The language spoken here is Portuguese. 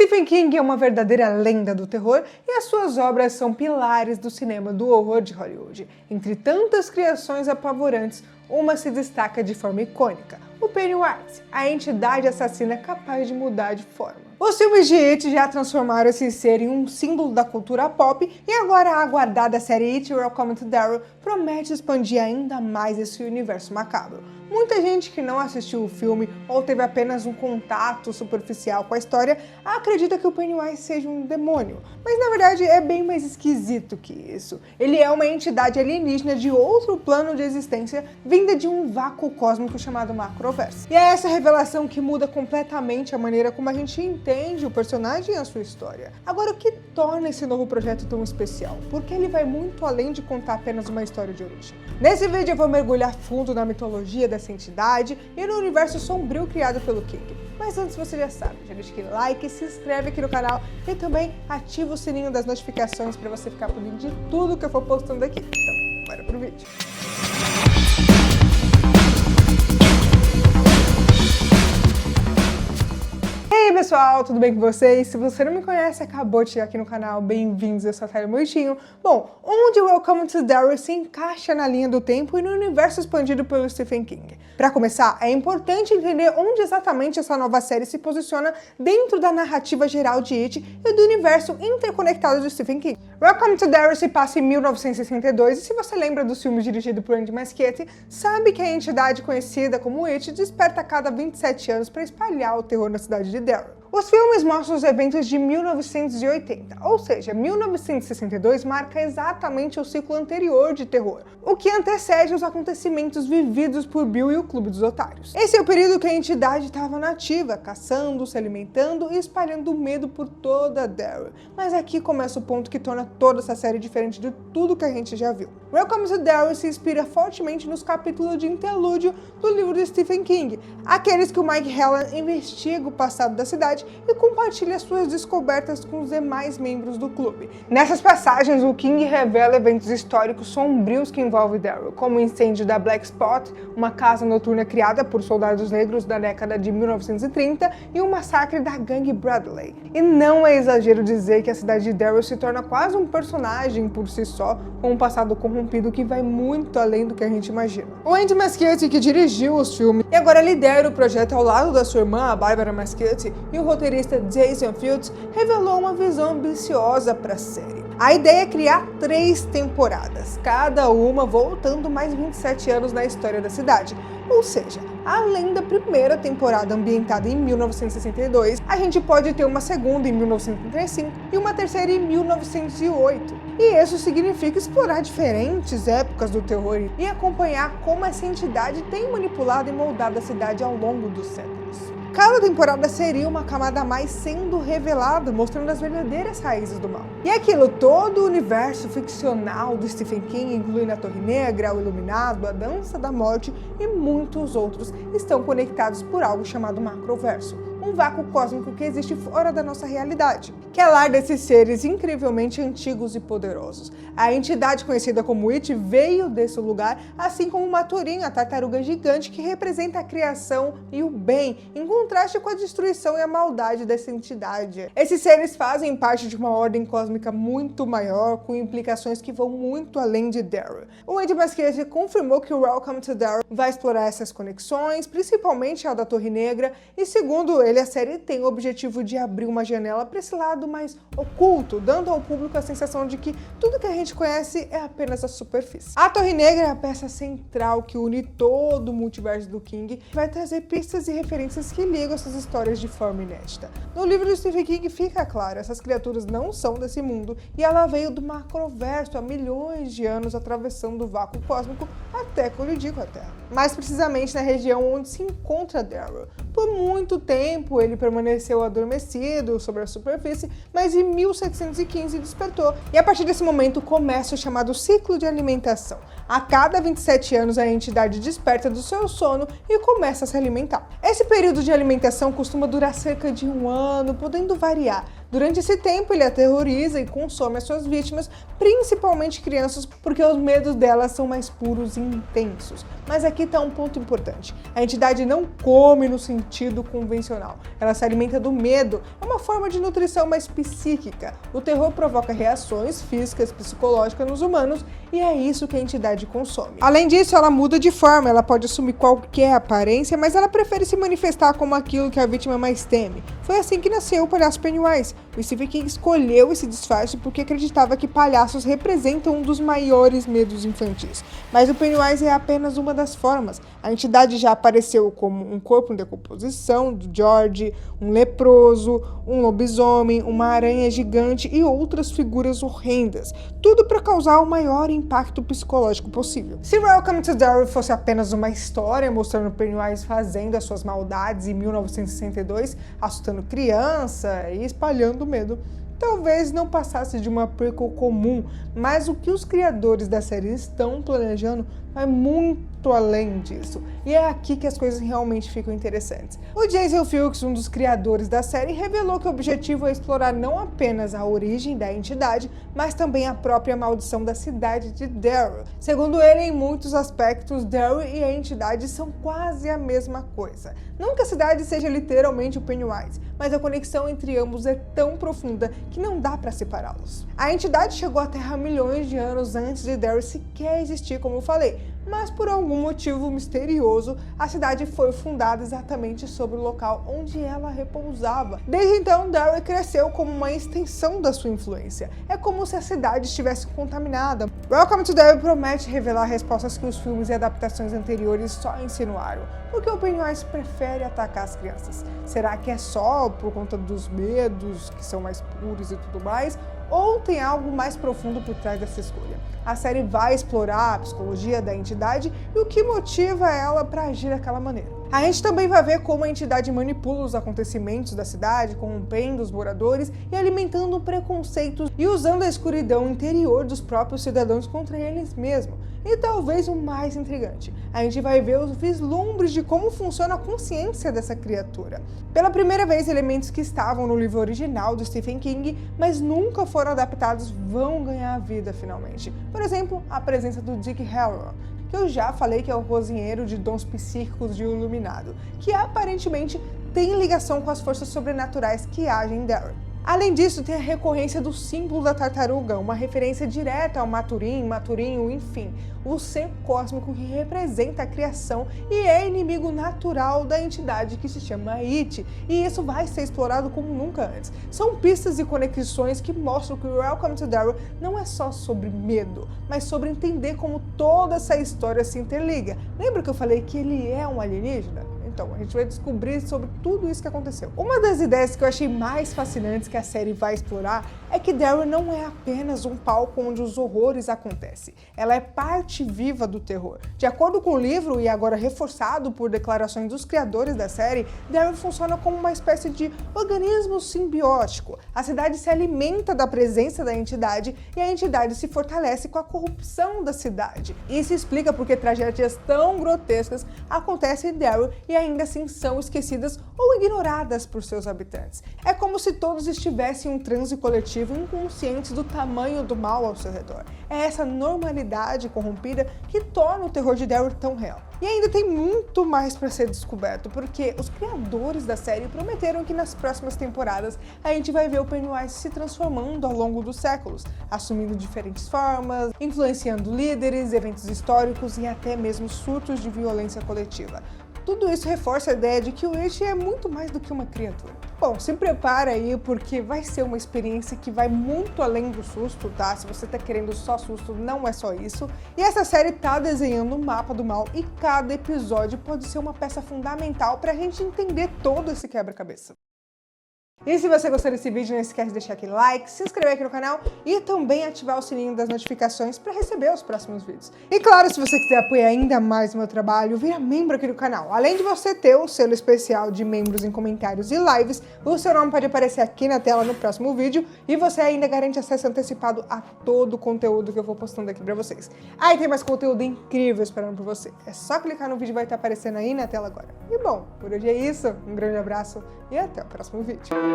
Stephen King é uma verdadeira lenda do terror e as suas obras são pilares do cinema do horror de Hollywood. Entre tantas criações apavorantes, uma se destaca de forma icônica: o Pennywise, a entidade assassina capaz de mudar de forma. Os filmes de It já transformaram esse ser em um símbolo da cultura pop e agora a aguardada série It Welcome to Daryl promete expandir ainda mais esse universo macabro. Muita gente que não assistiu o filme ou teve apenas um contato superficial com a história acredita que o Pennywise seja um demônio, mas na verdade é bem mais esquisito que isso. Ele é uma entidade alienígena de outro plano de existência vinda de um vácuo cósmico chamado Macroverse. E é essa revelação que muda completamente a maneira como a gente entende o personagem e a sua história. Agora, o que torna esse novo projeto tão especial? Porque ele vai muito além de contar apenas uma história de origem. Nesse vídeo eu vou mergulhar fundo na mitologia dessa entidade e no universo sombrio criado pelo King. Mas antes você já sabe, já deixa aquele like, se inscreve aqui no canal e também ativa o sininho das notificações para você ficar por dentro de tudo que eu for postando aqui. Então, bora pro vídeo. E aí pessoal, tudo bem com vocês? Se você não me conhece, acabou de chegar aqui no canal, bem-vindos, eu sou a Thalia Moitinho. Bom, onde Welcome to Daryl se encaixa na linha do tempo e no universo expandido pelo Stephen King? Para começar, é importante entender onde exatamente essa nova série se posiciona dentro da narrativa geral de It e do universo interconectado de Stephen King. Welcome to Daryl se passa em 1962 e se você lembra dos filmes dirigidos por Andy Muschietti, sabe que a entidade conhecida como It desperta a cada 27 anos para espalhar o terror na cidade de Daryl. Os filmes mostram os eventos de 1980, ou seja, 1962 marca exatamente o ciclo anterior de terror, o que antecede os acontecimentos vividos por Bill e o Clube dos Otários. Esse é o período que a entidade estava nativa, caçando, se alimentando e espalhando medo por toda Daryl. Mas aqui começa o ponto que torna toda essa série diferente de tudo que a gente já viu. Welcome to Daryl se inspira fortemente nos capítulos de interlúdio do livro de Stephen King, aqueles que o Mike Hallan investiga o passado da cidade e compartilha suas descobertas com os demais membros do clube. Nessas passagens, o King revela eventos históricos sombrios que envolvem Daryl, como o incêndio da Black Spot, uma casa noturna criada por soldados negros da década de 1930 e o massacre da gangue Bradley. E não é exagero dizer que a cidade de Daryl se torna quase um personagem por si só, com um passado corrompido que vai muito além do que a gente imagina. O Andy Muschietti, que dirigiu os filmes e agora lidera o projeto ao lado da sua irmã, a Barbara Muschietti, e o roteirista Jason Fields, revelou uma visão ambiciosa para a série. A ideia é criar 3 temporadas, cada uma voltando mais 27 anos na história da cidade. Ou seja, além da primeira temporada ambientada em 1962, a gente pode ter uma segunda em 1935 e uma terceira em 1908. E isso significa explorar diferentes épocas do terror e acompanhar como essa entidade tem manipulado e moldado a cidade ao longo dos séculos. Cada temporada seria uma camada a mais sendo revelada, mostrando as verdadeiras raízes do mal. E aquilo, todo o universo ficcional do Stephen King, incluindo a Torre Negra, o Iluminado, a Dança da Morte e muitos outros, estão conectados por algo chamado Macroverso, um vácuo cósmico que existe fora da nossa realidade, que é lar desses seres incrivelmente antigos e poderosos. A entidade conhecida como It veio desse lugar, assim como uma Turinha, a tartaruga gigante que representa a criação e o bem, em contraste com a destruição e a maldade dessa entidade. Esses seres fazem parte de uma ordem cósmica muito maior, com implicações que vão muito além de Daryl. O Andy Muschietti confirmou que o Welcome to Daryl vai explorar essas conexões, principalmente a da Torre Negra, e segundo ele, a série tem o objetivo de abrir uma janela para esse lado mais oculto, dando ao público a sensação de que tudo que a gente conhece é apenas a superfície. A Torre Negra é a peça central que une todo o multiverso do King, vai trazer pistas e referências que ligam essas histórias de forma inédita. No livro do Stephen King fica claro, essas criaturas não são desse mundo e ela veio do Macroverso há milhões de anos, atravessando o vácuo cósmico até colidir com a Terra. Mais precisamente na região onde se encontra Daryl. Por muito tempo ele permaneceu adormecido sobre a superfície, mas em 1715 despertou. E a partir desse momento começa o chamado ciclo de alimentação. A cada 27 anos a entidade desperta do seu sono e começa a se alimentar. Esse período de alimentação costuma durar cerca de 1 ano, podendo variar, Durante esse tempo, ele aterroriza e consome as suas vítimas, principalmente crianças, porque os medos delas são mais puros e intensos. Mas aqui está um ponto importante. A entidade não come no sentido convencional. Ela se alimenta do medo. É uma forma de nutrição mais psíquica. O terror provoca reações físicas, psicológicas nos humanos e é isso que a entidade consome. Além disso, ela muda de forma. Ela pode assumir qualquer aparência, mas ela prefere se manifestar como aquilo que a vítima mais teme. Foi assim que nasceu o palhaço Pennywise. O Stephen King escolheu esse disfarce porque acreditava que palhaços representam um dos maiores medos infantis. Mas o Pennywise é apenas uma das formas. A entidade já apareceu como um corpo em decomposição do George, um leproso, um lobisomem, uma aranha gigante e outras figuras horrendas. Tudo para causar o maior impacto psicológico possível. Se Welcome to Derry fosse apenas uma história mostrando Pennywise fazendo as suas maldades em 1962, assustando criança e espalhando medo, talvez não passasse de uma prequel comum, mas o que os criadores da série estão planejando vai muito além disso. E é aqui que as coisas realmente ficam interessantes. O Jason Fuchs, um dos criadores da série, revelou que o objetivo é explorar não apenas a origem da entidade, mas também a própria maldição da cidade de Derry. Segundo ele, em muitos aspectos, Derry e a entidade são quase a mesma coisa. Não que a cidade seja literalmente o Pennywise, mas a conexão entre ambos é tão profunda que não dá para separá-los. A entidade chegou à Terra milhões de anos antes de Derry sequer existir, como eu falei, mas por algum motivo misterioso, a cidade foi fundada exatamente sobre o local onde ela repousava. Desde então, Derry cresceu como uma extensão da sua influência. É como se a cidade estivesse contaminada. Welcome to Derry promete revelar respostas que os filmes e adaptações anteriores só insinuaram. Por que o Pennywise prefere atacar as crianças? Será que é só por conta dos medos, que são mais puros e tudo mais? Ou tem algo mais profundo por trás dessa escolha? A série vai explorar a psicologia da entidade e o que motiva ela para agir daquela maneira. A gente também vai ver como a entidade manipula os acontecimentos da cidade, corrompendo os moradores e alimentando preconceitos e usando a escuridão interior dos próprios cidadãos contra eles mesmos. E talvez o mais intrigante, a gente vai ver os vislumbres de como funciona a consciência dessa criatura. Pela primeira vez, elementos que estavam no livro original do Stephen King, mas nunca foram adaptados, vão ganhar vida finalmente. Por exemplo, a presença do Dick Hallorann, que eu já falei que é o cozinheiro de dons psíquicos de um iluminado, que aparentemente tem ligação com as forças sobrenaturais que agem em Derry. Além disso, tem a recorrência do símbolo da tartaruga, uma referência direta ao Maturinho, enfim, o ser cósmico que representa a criação e é inimigo natural da entidade que se chama It, e isso vai ser explorado como nunca antes. São pistas e conexões que mostram que Welcome to Derry não é só sobre medo, mas sobre entender como toda essa história se interliga. Lembra que eu falei que ele é um alienígena? Então, a gente vai descobrir sobre tudo isso que aconteceu. Uma das ideias que eu achei mais fascinantes que a série vai explorar é que Derry não é apenas um palco onde os horrores acontecem. Ela é parte viva do terror. De acordo com o livro, e agora reforçado por declarações dos criadores da série, Derry funciona como uma espécie de organismo simbiótico. A cidade se alimenta da presença da entidade e a entidade se fortalece com a corrupção da cidade. Isso explica porque tragédias tão grotescas acontecem em Derry e ainda assim são esquecidas ou ignoradas por seus habitantes. É como se todos estivessem em um transe coletivo inconscientes do tamanho do mal ao seu redor. É essa normalidade corrompida que torna o terror de Derry tão real. E ainda tem muito mais para ser descoberto, porque os criadores da série prometeram que nas próximas temporadas a gente vai ver o Pennywise se transformando ao longo dos séculos, assumindo diferentes formas, influenciando líderes, eventos históricos e até mesmo surtos de violência coletiva. Tudo isso reforça a ideia de que o It é muito mais do que uma criatura. Bom, se prepara aí porque vai ser uma experiência que vai muito além do susto, tá? Se você tá querendo só susto, não é só isso. E essa série tá desenhando um mapa do mal e cada episódio pode ser uma peça fundamental pra gente entender todo esse quebra-cabeça. E se você gostou desse vídeo, não esquece de deixar aquele like, se inscrever aqui no canal e também ativar o sininho das notificações para receber os próximos vídeos. E claro, se você quiser apoiar ainda mais o meu trabalho, vira membro aqui do canal. Além de você ter um selo especial de membros em comentários e lives, o seu nome pode aparecer aqui na tela no próximo vídeo e você ainda garante acesso antecipado a todo o conteúdo que eu vou postando aqui para vocês. Aí tem mais conteúdo incrível esperando por você. É só clicar no vídeo, vai estar aparecendo aí na tela agora. E bom, por hoje é isso. Um grande abraço e até o próximo vídeo.